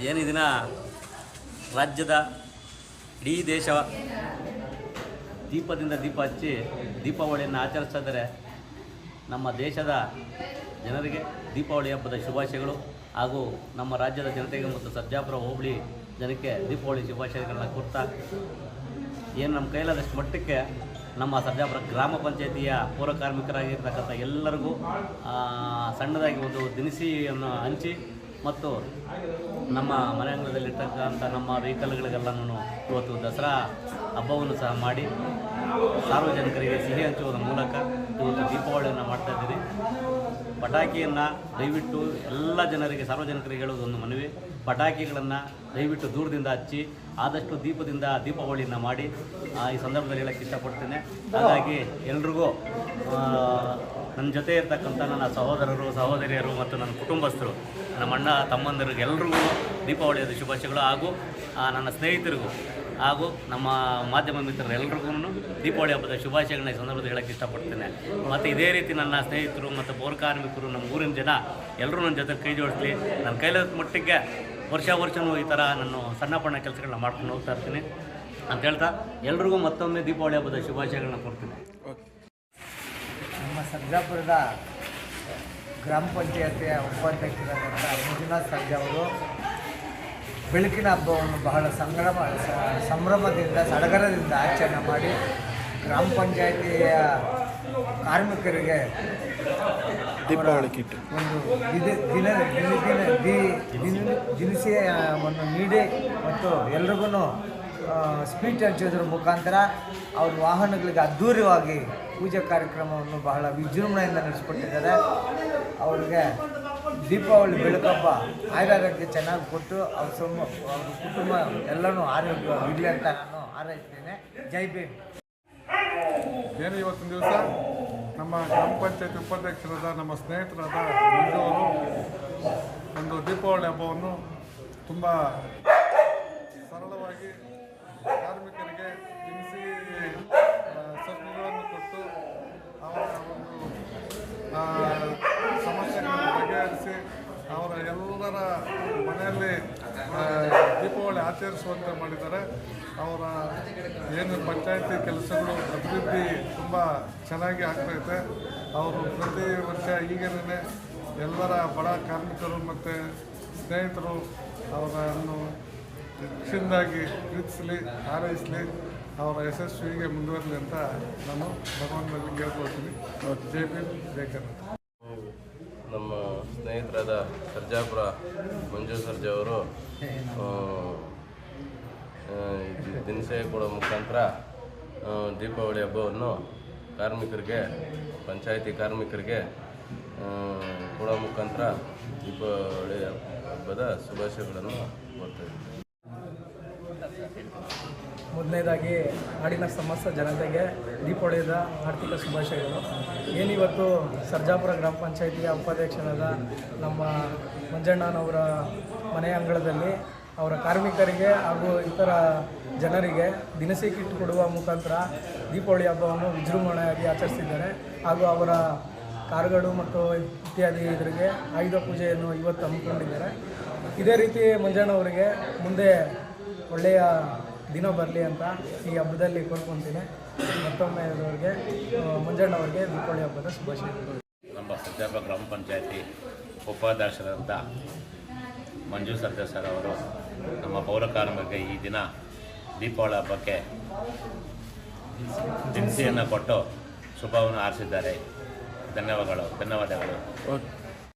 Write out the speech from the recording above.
ಏನು ದಿನ ರಾಜ್ಯದ ಇಡೀ ದೇಶ ದೀಪದಿಂದ ದೀಪ ಹಚ್ಚಿ ದೀಪಾವಳಿಯನ್ನು ಆಚರಿಸ್ತಾ ಇದ್ದಾರೆ. ನಮ್ಮ ದೇಶದ ಜನರಿಗೆ ದೀಪಾವಳಿ ಹಬ್ಬದ ಶುಭಾಶಯಗಳು ಹಾಗೂ ನಮ್ಮ ರಾಜ್ಯದ ಜನತೆಗೆ ಮತ್ತು ಸರ್ಜಾಪುರ ಹೋಬಳಿ ಜನಕ್ಕೆ ದೀಪಾವಳಿ ಶುಭಾಶಯಗಳನ್ನ ಕೊಡ್ತಾ, ಏನು ನಮ್ಮ ಕೈಲಾದಷ್ಟು ಮಟ್ಟಕ್ಕೆ ನಮ್ಮ ಸರ್ಜಾಪುರ ಗ್ರಾಮ ಪಂಚಾಯಿತಿಯ ಪೌರ ಕಾರ್ಮಿಕರಾಗಿರ್ತಕ್ಕಂಥ ಎಲ್ಲರಿಗೂ ಸಣ್ಣದಾಗಿ ಒಂದು ದಿನಸಿಯನ್ನು ಹಂಚಿ ಮತ್ತು ನಮ್ಮ ಮನೆ ಅಂಗಳದಲ್ಲಿರ್ತಕ್ಕಂಥ ನಮ್ಮ ವೆಹಿಕಲ್ಗಳಿಗೆಲ್ಲನೂ ಇವತ್ತು ದಸರಾ ಹಬ್ಬವನ್ನು ಸಹ ಮಾಡಿ ಸಾರ್ವಜನಿಕರಿಗೆ ಸಿಹಿ ಹಂಚುವುದರ ಮೂಲಕ ಇವತ್ತು ದೀಪಾವಳಿಯನ್ನು ಮಾಡ್ತಾಯಿದ್ದೀರಿ. ಪಟಾಕಿಯನ್ನು ದಯವಿಟ್ಟು ಎಲ್ಲ ಜನರಿಗೆ ಸಾರ್ವಜನಿಕರಿಗೆ ಹೇಳೋದೊಂದು ಮನವಿ, ಪಟಾಕಿಗಳನ್ನು ದಯವಿಟ್ಟು ದೂರದಿಂದ ಹಚ್ಚಿ ಆದಷ್ಟು ದೀಪದಿಂದ ದೀಪಾವಳಿಯನ್ನು ಮಾಡಿ ಈ ಸಂದರ್ಭದಲ್ಲಿ ಹೇಳೋಕ್ಕೆ ಇಷ್ಟಪಡ್ತೇನೆ. ಹಾಗಾಗಿ ಎಲ್ರಿಗೂ ನನ್ನ ಜೊತೆ ಇರ್ತಕ್ಕಂಥ ನನ್ನ ಸಹೋದರರು ಸಹೋದರಿಯರು ಮತ್ತು ನನ್ನ ಕುಟುಂಬಸ್ಥರು, ನಮ್ಮ ಅಣ್ಣ ತಮ್ಮಂದಿರಿಗೆ ಎಲ್ರಿಗೂ ದೀಪಾವಳಿಯ ಶುಭಾಶಯಗಳು ಹಾಗೂ ನನ್ನ ಸ್ನೇಹಿತರಿಗೂ ಹಾಗೂ ನಮ್ಮ ಮಾಧ್ಯಮ ಮಿತ್ರರೆಲ್ಲರಿಗೂ ದೀಪಾವಳಿ ಹಬ್ಬದ ಶುಭಾಶಯಗಳನ್ನ ಈ ಸಂದರ್ಭದಲ್ಲಿ ಹೇಳೋಕ್ಕೆ ಇಷ್ಟಪಡ್ತೇನೆ. ಮತ್ತು ಇದೇ ರೀತಿ ನನ್ನ ಸ್ನೇಹಿತರು ಮತ್ತು ಪೌರ ಕಾರ್ಮಿಕರು, ನಮ್ಮ ಊರಿನ ಜನ ಎಲ್ಲರೂ ನನ್ನ ಜೊತೆ ಕೈ ಜೋಡಿಸಲಿ. ನನ್ನ ಕೈಲಾದ ಮಟ್ಟಿಗೆ ವರ್ಷವೂ ಈ ಥರ ನಾನು ಸಣ್ಣ ಪಣ್ಣ ಕೆಲಸಗಳನ್ನ ಮಾಡ್ಕೊಂಡು ಹೋಗ್ತಾ ಇರ್ತೀನಿ ಅಂತ ಹೇಳ್ತಾ ಎಲ್ರಿಗೂ ಮತ್ತೊಮ್ಮೆ ದೀಪಾವಳಿ ಹಬ್ಬದ ಶುಭಾಶಯಗಳನ್ನ ಕೊಡ್ತೀನಿ. ನಮ್ಮ ಸರ್ಜಾಪುರದ ಗ್ರಾಮ ಪಂಚಾಯತಿಯ ಉಪಾಧ್ಯಕ್ಷರಾದಂಥ ಮಂಜುನಾಥ್ ಸರ್ಜಾ ಅವರು ಬೆಳಕಿನ ಹಬ್ಬವನ್ನು ಬಹಳ ಸಂಭ್ರಮದಿಂದ ಸಡಗರದಿಂದ ಆಚರಣೆ ಮಾಡಿ ಗ್ರಾಮ ಪಂಚಾಯತಿಯ ಕಾರ್ಮಿಕರಿಗೆ ದೀಪಾವಳಿ ಕಿಟ್ ಒಂದು ದಿನಸಿಯನ್ನು ನೀಡಿ ಮತ್ತು ಎಲ್ರಿಗೂ ಸ್ವೀಟ್ ಹಂಚೋದ್ರ ಮುಖಾಂತರ ಅವ್ರ ವಾಹನಗಳಿಗೆ ಅದ್ಧೂರಿಯಾಗಿ ಪೂಜೆ ಕಾರ್ಯಕ್ರಮವನ್ನು ಬಹಳ ವಿಜೃಂಭಣೆಯಿಂದ ನಡೆಸಿಕೊಟ್ಟಿದ್ದಾರೆ. ಅವರಿಗೆ ದೀಪಾವಳಿ ಬೆಳಕಬ್ಬ ಆರೋಗ್ಯ ಚೆನ್ನಾಗಿ ಕೊಟ್ಟು ಅವ್ರ ಕುಟುಂಬ ಎಲ್ಲನೂ ಆರೋಗ್ಯವಾಗಿರಲಿ ಅಂತ ನಾನು ಹಾರೈಸ್ತೇನೆ. ಜೈ ಭೀಮ್. ಏನು ಇವತ್ತಿನ ದಿವಸ ನಮ್ಮ ಗ್ರಾಮ ಪಂಚಾಯತಿ ಉಪಾಧ್ಯಕ್ಷರಾದ ನಮ್ಮ ಸ್ನೇಹಿತರಾದ ಮಂಜು ಅವರು ಒಂದು ದೀಪಾವಳಿ ಹಬ್ಬವನ್ನು ತುಂಬ ಸರಳವಾಗಿ ಕಾರ್ಮಿಕರಿಗೆ ದಿನಸಿ ಸರಕುಗಳನ್ನು ಕೊಟ್ಟು ಅವರ ಒಂದು ಸಮಸ್ಯೆಗಳನ್ನು ಬಗೆಹರಿಸಿ ಅವರ ಎಲ್ಲರ ಮನೆಯಲ್ಲಿ ದೀಪಾವಳಿ ಆಚರಿಸುವಂತೆ ಮಾಡಿದ್ದಾರೆ. ಅವರ ಏನು ಪಂಚಾಯತಿ ಕೆಲಸಗಳು ಅಭಿವೃದ್ಧಿ ತುಂಬ ಚೆನ್ನಾಗಿ ಆಗ್ತೈತೆ. ಅವರು ಪ್ರತಿ ವರ್ಷ ಈಗಲೇ ಎಲ್ಲರ ಬಡ ಕಾರ್ಮಿಕರು ಮತ್ತು ಸ್ನೇಹಿತರು ಅವರನ್ನು ಹೆಚ್ಚಿನದಾಗಿ ಪ್ರೀತಿಸಲಿ, ಹಾರೈಸಲಿ, ಅವರ ಯಶಸ್ವಿಗೆ ಮುಂದುವರಲಿ ಅಂತ ನಾನು ಭಗವಂತನಲ್ಲಿ ಕೇಳ್ಕೊಳ್ತೀನಿ. ಜೈ ಭೀಮ್, ಜೈ ಕರ್ನಾಟಕ. ನಮ್ಮ ಸ್ನೇಹಿತರಾದ ಸರ್ಜಾಪುರ ಮಂಜು ಸರ್ಜಾ ಅವರು ದಿನಸಿ ಕೊಡೋ ಮುಖಾಂತರ ದೀಪಾವಳಿ ಹಬ್ಬವನ್ನು ಕಾರ್ಮಿಕರಿಗೆ, ಪಂಚಾಯಿತಿ ಕಾರ್ಮಿಕರಿಗೆ ಕೊಡೋ ಮುಖಾಂತರ ದೀಪಾವಳಿ ಹಬ್ಬದ ಶುಭಾಶಯಗಳನ್ನು ಕೊಡ್ತೇವೆ. ಮೊದಲನೇದಾಗಿ ನಾಡಿನ ಸಮಸ್ತ ಜನತೆಗೆ ದೀಪಾವಳಿಯ ಆರ್ಥಿಕ ಶುಭಾಶಯಗಳು. ಏನಿವತ್ತು ಸರ್ಜಾಪುರ ಗ್ರಾಮ ಪಂಚಾಯಿತಿಯ ಉಪಾಧ್ಯಕ್ಷರಾದ ನಮ್ಮ ಮಂಜಣ್ಣನವರ ಮನೆ ಅಂಗಳದಲ್ಲಿ ಅವರ ಕಾರ್ಮಿಕರಿಗೆ ಹಾಗೂ ಇತರ ಜನರಿಗೆ ದಿನಸಿ ಕಿಟ್ ಕೊಡುವ ಮುಖಾಂತರ ದೀಪಾವಳಿ ಹಬ್ಬವನ್ನು ವಿಜೃಂಭಣೆಯಾಗಿ ಆಚರಿಸಿದ್ದಾರೆ. ಹಾಗೂ ಅವರ ಕಾರುಗಳು ಮತ್ತು ಇತ್ಯಾದಿ ಇದರಿಗೆ ಆಯುಧ ಪೂಜೆಯನ್ನು ಇವತ್ತು ಹಮ್ಮಿಕೊಂಡಿದ್ದಾರೆ. ಇದೇ ರೀತಿ ಮಂಜಣ್ಣವರಿಗೆ ಮುಂದೆ ಒಳ್ಳೆಯ ದಿನ ಬರಲಿ ಅಂತ ಈ ಹಬ್ಬದಲ್ಲಿ ಕೋರ್ಕೊತೀನಿ. ಮತ್ತೊಮ್ಮೆ ಅವರಿಗೆ ಮಂಜಣ್ಣವರಿಗೆ ದೀಪಾವಳಿ ಹಬ್ಬದ ಶುಭಾಶಯಗಳು. ನಮ್ಮ ಸರ್ಜಾಪುರ ಗ್ರಾಮ ಪಂಚಾಯತಿ ಉಪಾಧ್ಯಕ್ಷರಾದ ಮಂಜು ಸರ್ಜಾ ಸರ್ ಅವರು ನಮ್ಮ ಪೌರ ಕಾರ್ಮಿಕರಿಗೆ ಈ ದಿನ ದೀಪಾವಳಿ ಹಬ್ಬಕ್ಕೆ ದಿನಸಿಯನ್ನು ಕೊಟ್ಟು ಶುಭವನ್ನು ಹಾರೈಸಿದ್ದಾರೆ. ಧನ್ಯವಾದಗಳು.